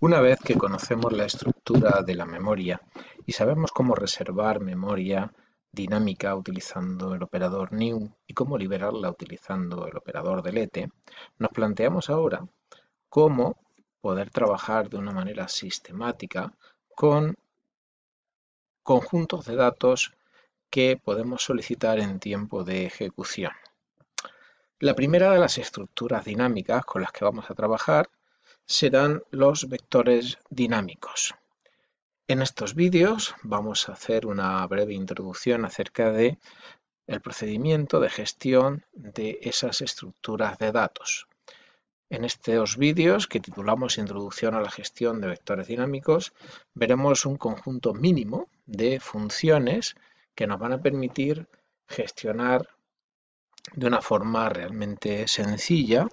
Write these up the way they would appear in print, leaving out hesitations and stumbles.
Una vez que conocemos la estructura de la memoria y sabemos cómo reservar memoria dinámica utilizando el operador new y cómo liberarla utilizando el operador delete, nos planteamos ahora cómo poder trabajar de una manera sistemática con conjuntos de datos que podemos solicitar en tiempo de ejecución. La primera de las estructuras dinámicas con las que vamos a trabajar serán los vectores dinámicos. En estos vídeos vamos a hacer una breve introducción acerca de el procedimiento de gestión de esas estructuras de datos. En estos vídeos, que titulamos Introducción a la gestión de vectores dinámicos, veremos un conjunto mínimo de funciones que nos van a permitir gestionar de una forma realmente sencilla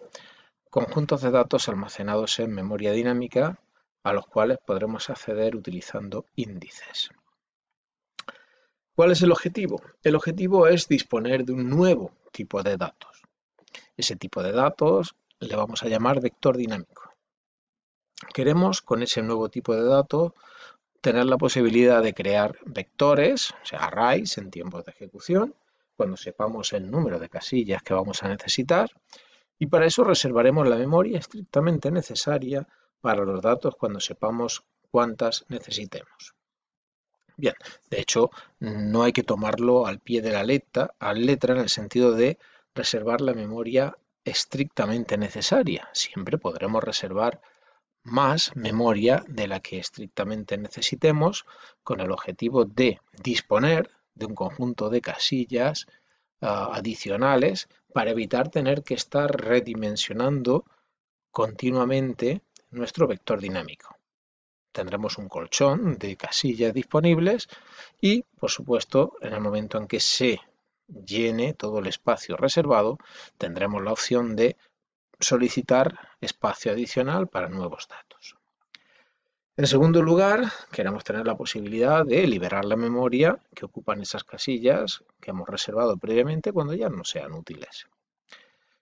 conjuntos de datos almacenados en memoria dinámica a los cuales podremos acceder utilizando índices. ¿Cuál es el objetivo? El objetivo es disponer de un nuevo tipo de datos. Ese tipo de datos le vamos a llamar vector dinámico. Queremos con ese nuevo tipo de datos tener la posibilidad de crear vectores, o sea, arrays en tiempos de ejecución, cuando sepamos el número de casillas que vamos a necesitar, y para eso reservaremos la memoria estrictamente necesaria para los datos cuando sepamos cuántas necesitemos. Bien, de hecho, no hay que tomarlo al pie de la letra en el sentido de reservar la memoria estrictamente necesaria. Siempre podremos reservar más memoria de la que estrictamente necesitemos con el objetivo de disponer de un conjunto de casillas adicionales para evitar tener que estar redimensionando continuamente nuestro vector dinámico. Tendremos un colchón de casillas disponibles y, por supuesto, en el momento en que se llene todo el espacio reservado, tendremos la opción de solicitar espacio adicional para nuevos datos. En segundo lugar, queremos tener la posibilidad de liberar la memoria que ocupan esas casillas que hemos reservado previamente cuando ya no sean útiles.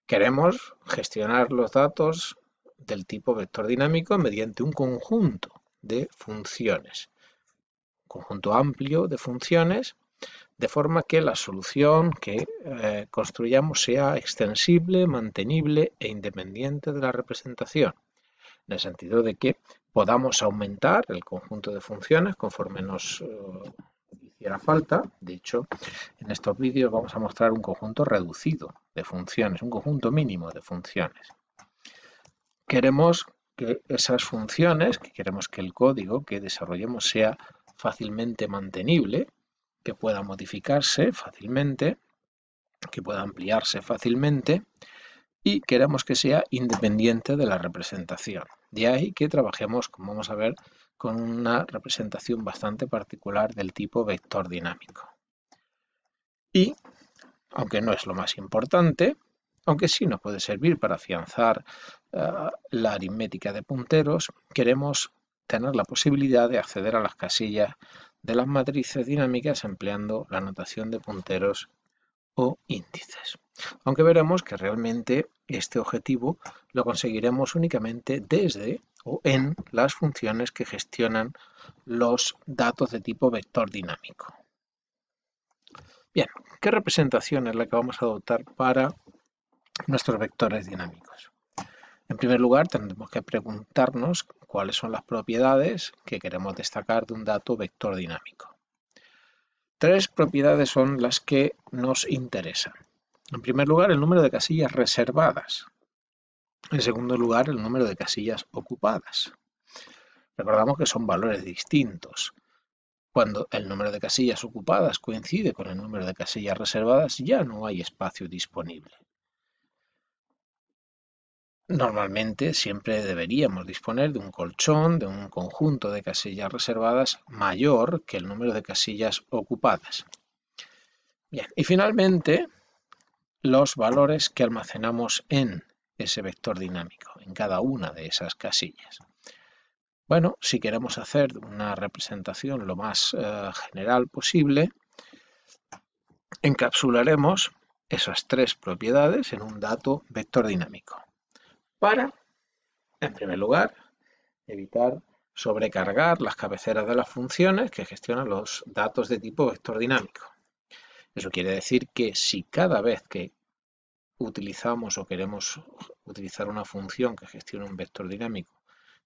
Queremos gestionar los datos del tipo vector dinámico mediante un conjunto de funciones, un conjunto amplio de funciones, de forma que la solución que construyamos sea extensible, mantenible e independiente de la representación, en el sentido de que podamos aumentar el conjunto de funciones conforme nos hiciera falta. De hecho, en estos vídeos vamos a mostrar un conjunto reducido de funciones, un conjunto mínimo de funciones. Queremos que esas funciones, queremos que el código que desarrollemos sea fácilmente mantenible, que pueda modificarse fácilmente, que pueda ampliarse fácilmente, y queremos que sea independiente de la representación. De ahí que trabajemos, como vamos a ver, con una representación bastante particular del tipo vector dinámico. Y, aunque no es lo más importante, aunque sí nos puede servir para afianzar la aritmética de punteros, queremos tener la posibilidad de acceder a las casillas de las matrices dinámicas empleando la notación de punteros o índices. Aunque veremos que realmente este objetivo lo conseguiremos únicamente desde o en las funciones que gestionan los datos de tipo vector dinámico. Bien, ¿qué representación es la que vamos a adoptar para nuestros vectores dinámicos? En primer lugar, tendremos que preguntarnos cuáles son las propiedades que queremos destacar de un dato vector dinámico. Tres propiedades son las que nos interesan. En primer lugar, el número de casillas reservadas. En segundo lugar, el número de casillas ocupadas. Recordamos que son valores distintos. Cuando el número de casillas ocupadas coincide con el número de casillas reservadas, ya no hay espacio disponible. Normalmente siempre deberíamos disponer de un colchón, de un conjunto de casillas reservadas mayor que el número de casillas ocupadas. Bien, y finalmente, los valores que almacenamos en ese vector dinámico, en cada una de esas casillas. Bueno, si queremos hacer una representación lo más general posible, encapsularemos esas tres propiedades en un dato vector dinámico para, en primer lugar, evitar sobrecargar las cabeceras de las funciones que gestionan los datos de tipo vector dinámico. Eso quiere decir que si cada vez que utilizamos o queremos utilizar una función que gestione un vector dinámico,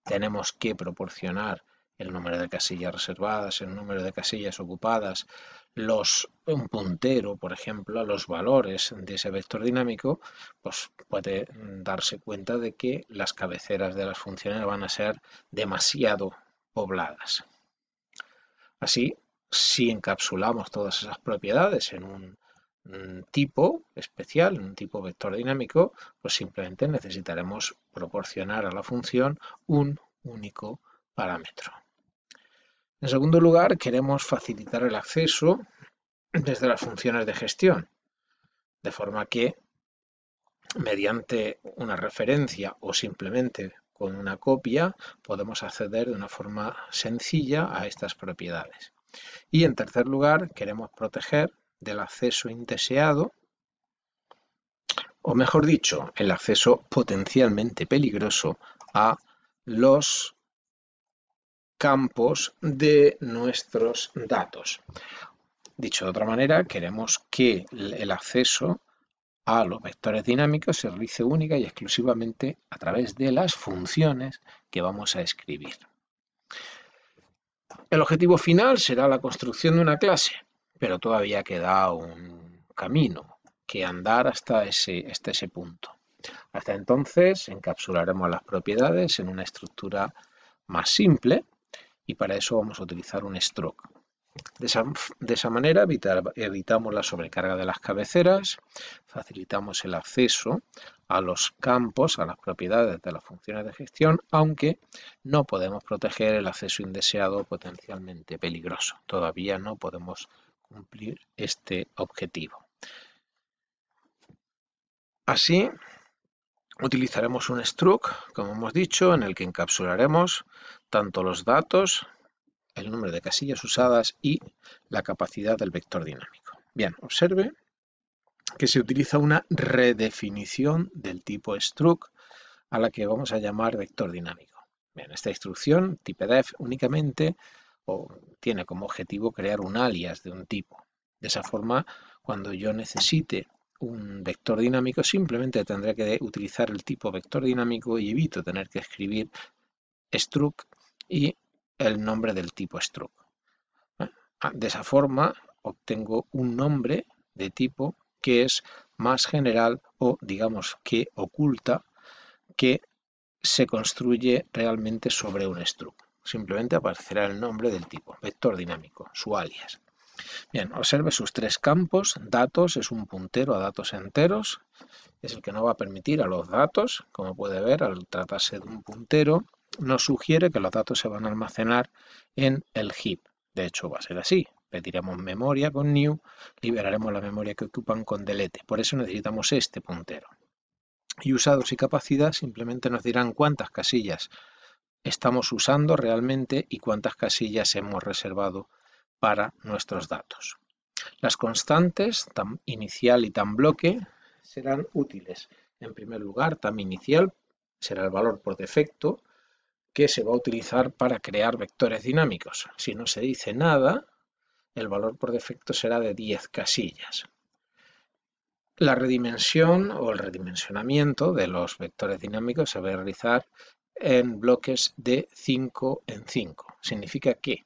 tenemos que proporcionar el número de casillas reservadas, el número de casillas ocupadas, un puntero, por ejemplo, a los valores de ese vector dinámico, pues puede darse cuenta de que las cabeceras de las funciones van a ser demasiado pobladas. Así, si encapsulamos todas esas propiedades en un tipo especial, en un tipo vector dinámico, pues simplemente necesitaremos proporcionar a la función un único parámetro. En segundo lugar, queremos facilitar el acceso desde las funciones de gestión, de forma que mediante una referencia o simplemente con una copia podemos acceder de una forma sencilla a estas propiedades. Y en tercer lugar, queremos proteger del acceso indeseado, o mejor dicho, el acceso potencialmente peligroso a los campos de nuestros datos. Dicho de otra manera, queremos que el acceso a los vectores dinámicos se realice única y exclusivamente a través de las funciones que vamos a escribir. El objetivo final será la construcción de una clase, pero todavía queda un camino que andar hasta ese punto. Hasta entonces encapsularemos las propiedades en una estructura más simple y para eso vamos a utilizar un struct. De esa manera evitamos la sobrecarga de las cabeceras, facilitamos el acceso a los campos, a las propiedades de las funciones de gestión, aunque no podemos proteger el acceso indeseado potencialmente peligroso. Todavía no podemos cumplir este objetivo. Así, utilizaremos un struct, como hemos dicho, en el que encapsularemos tanto los datos, el número de casillas usadas y la capacidad del vector dinámico. Bien, observe que se utiliza una redefinición del tipo struct a la que vamos a llamar vector dinámico. Bien, esta instrucción, typedef, únicamente tiene como objetivo crear un alias de un tipo. De esa forma, cuando yo necesite un vector dinámico, simplemente tendré que utilizar el tipo vector dinámico y evito tener que escribir struct y el nombre del tipo struct. De esa forma obtengo un nombre de tipo que es más general o digamos que oculta que se construye realmente sobre un struct. Simplemente aparecerá el nombre del tipo, vector dinámico, su alias. Bien, observe sus tres campos. Datos es un puntero a datos enteros, es el que nos va a permitir a los datos, como puede ver, al tratarse de un puntero, nos sugiere que los datos se van a almacenar en el heap. De hecho, va a ser así. Pediremos memoria con new, liberaremos la memoria que ocupan con delete. Por eso necesitamos este puntero. Y usados y capacidad simplemente nos dirán cuántas casillas estamos usando realmente y cuántas casillas hemos reservado para nuestros datos. Las constantes tam inicial y tam bloque serán útiles. En primer lugar, tam inicial será el valor por defecto que se va a utilizar para crear vectores dinámicos. Si no se dice nada, el valor por defecto será de 10 casillas. La redimensión o el redimensionamiento de los vectores dinámicos se va a realizar en bloques de 5 en 5. Significa que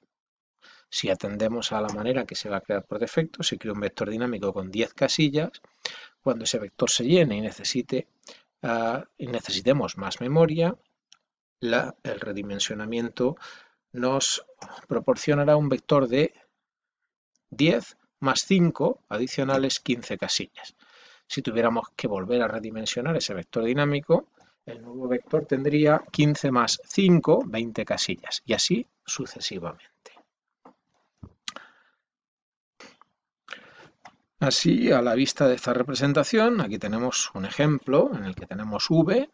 si atendemos a la manera que se va a crear por defecto, se crea un vector dinámico con 10 casillas. Cuando ese vector se llene y necesitemos más memoria, el redimensionamiento nos proporcionará un vector de 10 más 5 adicionales 15 casillas. Si tuviéramos que volver a redimensionar ese vector dinámico, el nuevo vector tendría 15 más 5, 20 casillas, y así sucesivamente. Así, a la vista de esta representación, aquí tenemos un ejemplo en el que tenemos v,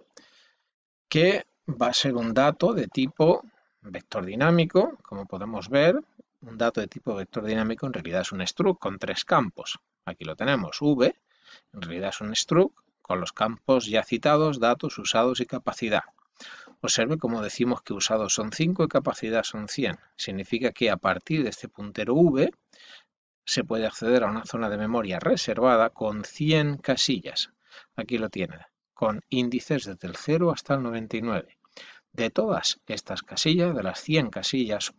que va a ser un dato de tipo vector dinámico. Como podemos ver, un dato de tipo vector dinámico en realidad es un struct con 3 campos. Aquí lo tenemos, v, en realidad es un struct con los campos ya citados, datos, usados y capacidad. Observe cómo decimos que usados son 5 y capacidad son 100. Significa que a partir de este puntero V se puede acceder a una zona de memoria reservada con 100 casillas. Aquí lo tiene, con índices desde el 0 hasta el 99. De todas estas casillas, de las 100 casillas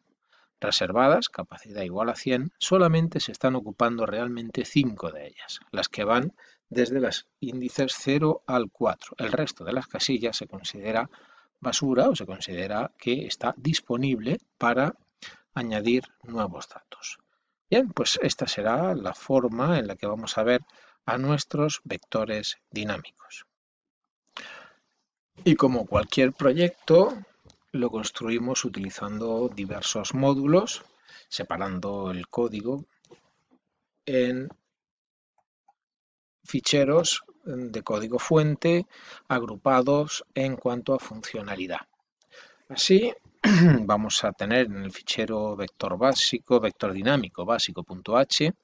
reservadas, capacidad igual a 100, solamente se están ocupando realmente 5 de ellas, las que van desde los índices 0 al 4. El resto de las casillas se considera basura o se considera que está disponible para añadir nuevos datos. Bien, pues esta será la forma en la que vamos a ver a nuestros vectores dinámicos. Y como cualquier proyecto, lo construimos utilizando diversos módulos, separando el código en ficheros de código fuente agrupados en cuanto a funcionalidad. Así, vamos a tener en el fichero vector básico, vector dinámico básico.h,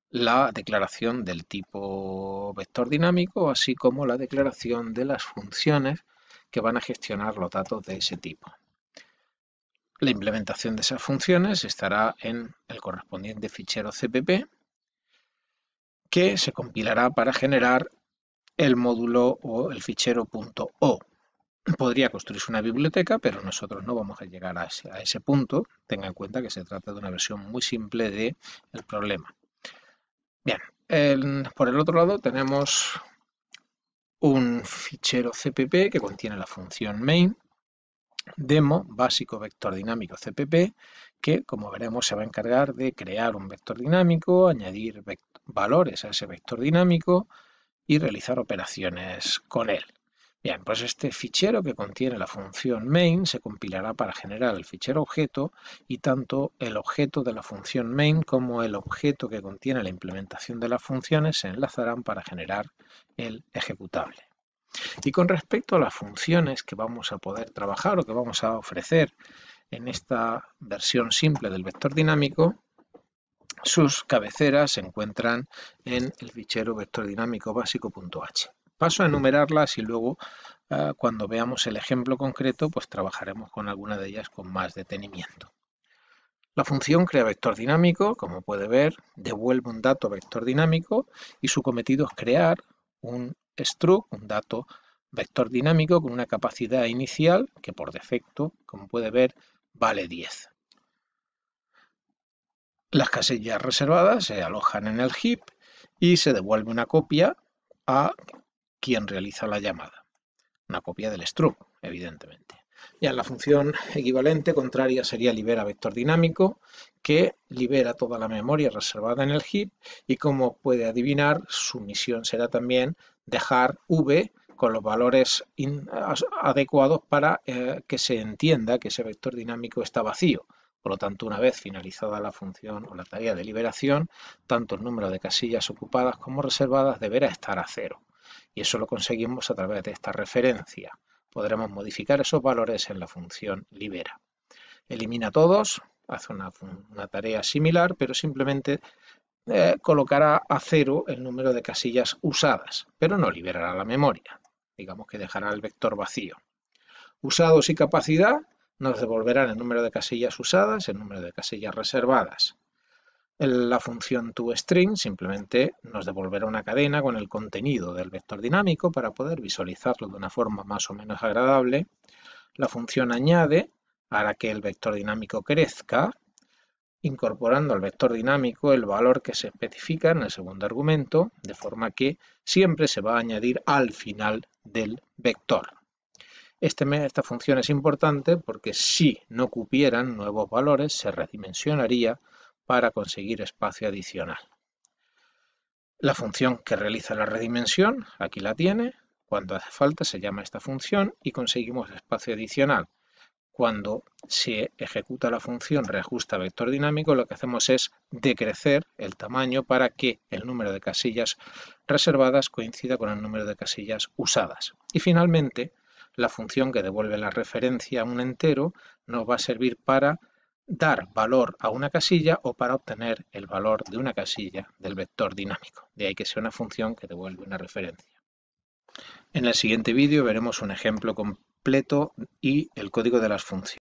la declaración del tipo vector dinámico, así como la declaración de las funciones que van a gestionar los datos de ese tipo. La implementación de esas funciones estará en el correspondiente fichero CPP, que se compilará para generar el módulo o el fichero .o. Podría construirse una biblioteca, pero nosotros no vamos a llegar a ese punto. Tenga en cuenta que se trata de una versión muy simple del problema. Bien, por el otro lado tenemos un fichero CPP que contiene la función main, demo básico vector dinámico CPP, que como veremos se va a encargar de crear un vector dinámico, añadir valores a ese vector dinámico y realizar operaciones con él. Bien, pues este fichero que contiene la función main se compilará para generar el fichero objeto, y tanto el objeto de la función main como el objeto que contiene la implementación de las funciones se enlazarán para generar el ejecutable. Y con respecto a las funciones que vamos a poder trabajar o que vamos a ofrecer en esta versión simple del vector dinámico, sus cabeceras se encuentran en el fichero vector dinámico básico.h. Paso a enumerarlas y luego cuando veamos el ejemplo concreto pues trabajaremos con alguna de ellas con más detenimiento. La función crea vector dinámico, como puede ver, devuelve un dato vector dinámico y su cometido es crear un struct, un dato vector dinámico con una capacidad inicial que por defecto, como puede ver, vale 10. Las casillas reservadas se alojan en el heap y se devuelve una copia a quien realiza la llamada. Una copia del struct, evidentemente. Ya la función equivalente contraria sería libera vector dinámico, que libera toda la memoria reservada en el heap y, como puede adivinar, su misión será también dejar v con los valores adecuados para que se entienda que ese vector dinámico está vacío. Por lo tanto, una vez finalizada la función o la tarea de liberación, tanto el número de casillas ocupadas como reservadas deberá estar a 0. Y eso lo conseguimos a través de esta referencia. Podremos modificar esos valores en la función libera. Elimina todos, hace una tarea similar, pero simplemente colocará a 0 el número de casillas usadas, pero no liberará la memoria. Digamos que dejará el vector vacío. Usados y capacidad nos devolverán el número de casillas usadas, el número de casillas reservadas. La función toString simplemente nos devolverá una cadena con el contenido del vector dinámico para poder visualizarlo de una forma más o menos agradable. La función añade hará que el vector dinámico crezca, incorporando al vector dinámico el valor que se especifica en el segundo argumento, de forma que siempre se va a añadir al final del vector. Esta función es importante porque si no cupieran nuevos valores se redimensionaría para conseguir espacio adicional. La función que realiza la redimensión, aquí la tiene, cuando hace falta se llama esta función y conseguimos espacio adicional. Cuando se ejecuta la función reajusta vector dinámico, lo que hacemos es decrecer el tamaño para que el número de casillas reservadas coincida con el número de casillas usadas. Y finalmente, la función que devuelve la referencia a un entero nos va a servir para dar valor a una casilla o para obtener el valor de una casilla del vector dinámico. De ahí que sea una función que devuelve una referencia. En el siguiente vídeo veremos un ejemplo completo y el código de las funciones.